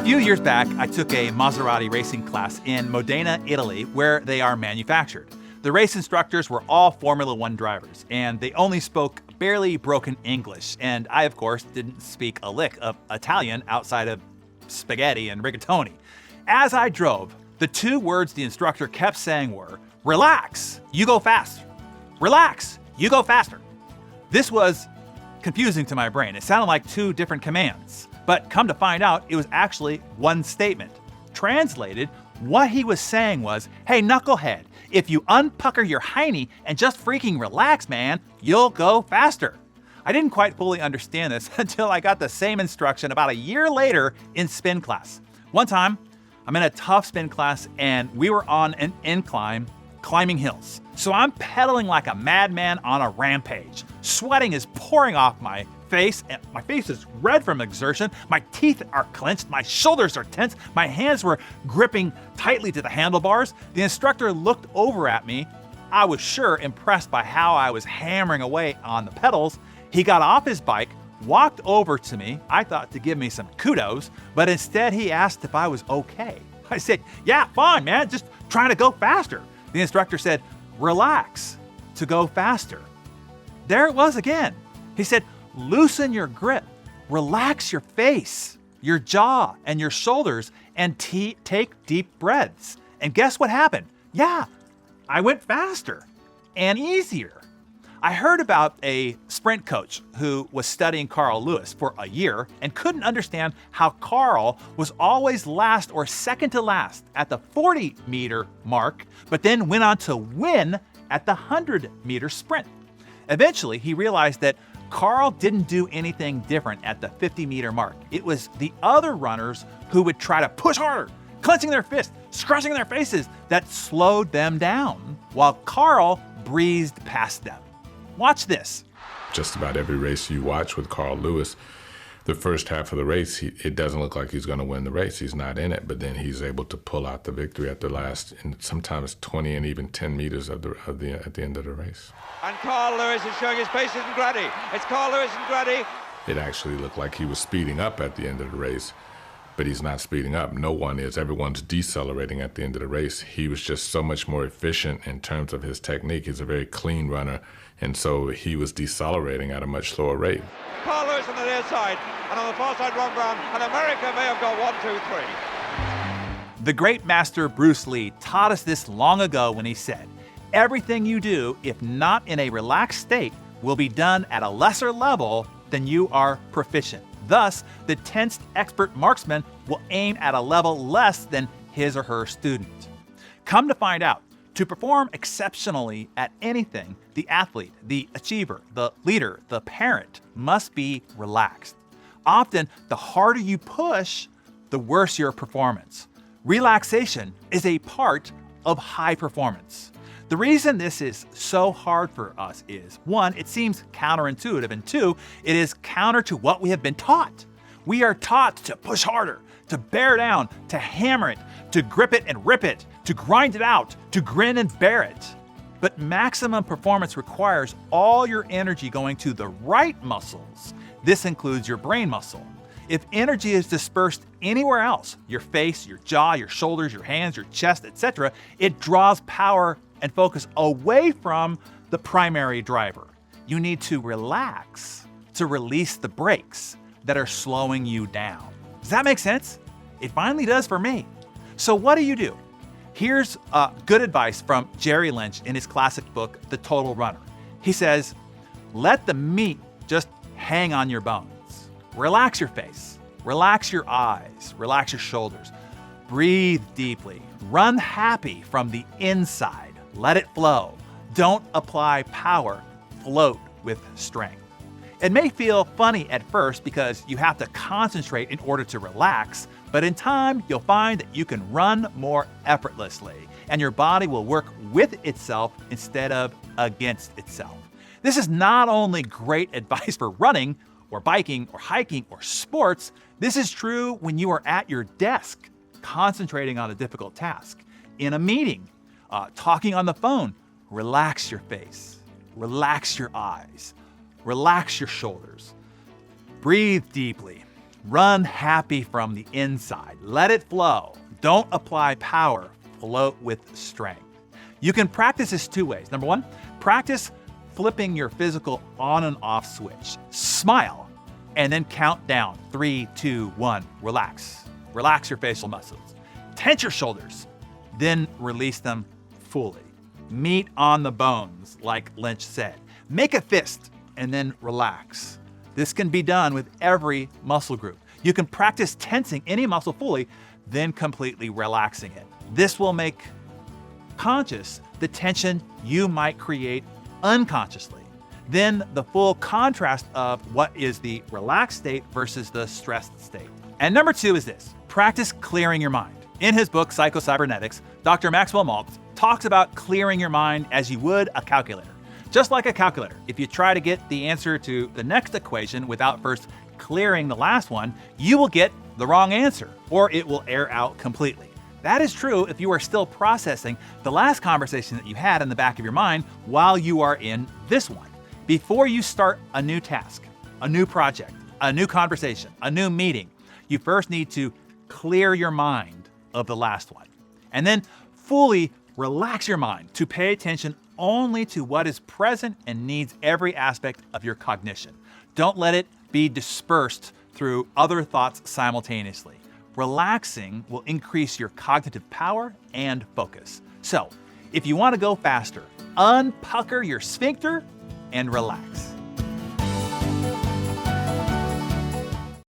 few years back, I took a Maserati racing class in Modena, Italy, where they are manufactured. The race instructors were all Formula One drivers, and they only spoke barely broken English. And I, of course, didn't speak a lick of Italian outside of spaghetti and rigatoni. As I drove, the two words the instructor kept saying were, "Relax, you go faster. Relax, you go faster." This was confusing to my brain. It sounded like two different commands. But come to find out, it was actually one statement. Translated, what he was saying was, "Hey, knucklehead, if you unpucker your hiney and just freaking relax, man, you'll go faster." I didn't quite fully understand this until I got the same instruction about a year later in spin class. One time, I'm in a tough spin class and we were on an incline climbing hills. So I'm pedaling like a madman on a rampage. Sweating is pouring off my face, and my face is red from exertion. My teeth are clenched, my shoulders are tense, my hands were gripping tightly to the handlebars. The instructor looked over at me. I was sure impressed by how I was hammering away on the pedals. He got off his bike, walked over to me, I thought to give me some kudos, but instead he asked if I was okay. I said, "Yeah, fine, man, just trying to go faster." The instructor said, "Relax, to go faster." There it was again. He said, "Loosen your grip, relax your face, your jaw, and your shoulders, and take deep breaths." And guess what happened? Yeah, I went faster and easier. I heard about a sprint coach who was studying Carl Lewis for a year and couldn't understand how Carl was always last or second to last at the 40-meter mark, but then went on to win at the 100-meter sprint. Eventually, he realized that Carl didn't do anything different at the 50-meter mark. It was the other runners who would try to push harder, clenching their fists, scrunching their faces, that slowed them down, while Carl breezed past them. Watch this. Just about every race you watch with Carl Lewis, the first half of the race, it doesn't look like he's going to win the race. He's not in it, but then he's able to pull out the victory at the last, and sometimes 20 and even 10 meters at the end of the race. And Carl Lewis is showing his pace in Grady. It's Carl Lewis and Grady. It actually looked like he was speeding up at the end of the race, but he's not speeding up. No one is. Everyone's decelerating at the end of the race. He was just so much more efficient in terms of his technique. He's a very clean runner, and so he was decelerating at a much slower rate. Carl Lewis on the near side, and on the far side, Ron Brown, and America may have got 1, 2, 3. The great master Bruce Lee taught us this long ago when he said, "Everything you do, if not in a relaxed state, will be done at a lesser level than you are proficient." Thus, the tensed expert marksman will aim at a level less than his or her student. Come to find out, to perform exceptionally at anything, the athlete, the achiever, the leader, the parent must be relaxed. Often, the harder you push, the worse your performance. Relaxation is a part of high performance. The reason this is so hard for us is, one, it seems counterintuitive, and two, it is counter to what we have been taught. We are taught to push harder, to bear down, to hammer it, to grip it and rip it, to grind it out, to grin and bear it. But maximum performance requires all your energy going to the right muscles. This includes your brain muscle. If energy is dispersed anywhere else, your face, your jaw, your shoulders, your hands, your chest, etc., it draws power and focus away from the primary driver. You need to relax to release the brakes that are slowing you down. Does that make sense? It finally does for me. So what do? Here's good advice from Jerry Lynch in his classic book, The Total Runner. He says, "Let the meat just hang on your bones. Relax your face, relax your eyes, relax your shoulders. Breathe deeply, run happy from the inside. Let it flow. Don't apply power. Float with strength." It may feel funny at first because you have to concentrate in order to relax, but in time you'll find that you can run more effortlessly and your body will work with itself instead of against itself. This is not only great advice for running or biking or hiking or sports, this is true when you are at your desk concentrating on a difficult task, in a meeting, talking on the phone. Relax your face, relax your eyes, relax your shoulders. Breathe deeply, Run happy from the inside. Let it flow. Don't apply power. Float with strength. You can practice this 2 ways. Number 1, practice flipping your physical on and off switch. Smile and then count down. 3, 2, 1. Relax. Relax your facial muscles. Tense your shoulders. Then release them fully. Meat on the bones, like Lynch said. Make a fist and then relax. This can be done with every muscle group. You can practice tensing any muscle fully, then completely relaxing it. This will make conscious the tension you might create unconsciously. Then the full contrast of what is the relaxed state versus the stressed state. And number 2 is this: practice clearing your mind. In his book, Psycho-Cybernetics, Dr. Maxwell Maltz talks about clearing your mind as you would a calculator. Just like a calculator, if you try to get the answer to the next equation without first clearing the last one, you will get the wrong answer, or it will air out completely. That is true if you are still processing the last conversation that you had in the back of your mind while you are in this one. Before you start a new task, a new project, a new conversation, a new meeting, you first need to clear your mind of the last one. And then fully relax your mind to pay attention only to what is present and needs every aspect of your cognition. Don't let it be dispersed through other thoughts simultaneously. Relaxing will increase your cognitive power and focus. So, if you want to go faster, unpucker your sphincter and relax.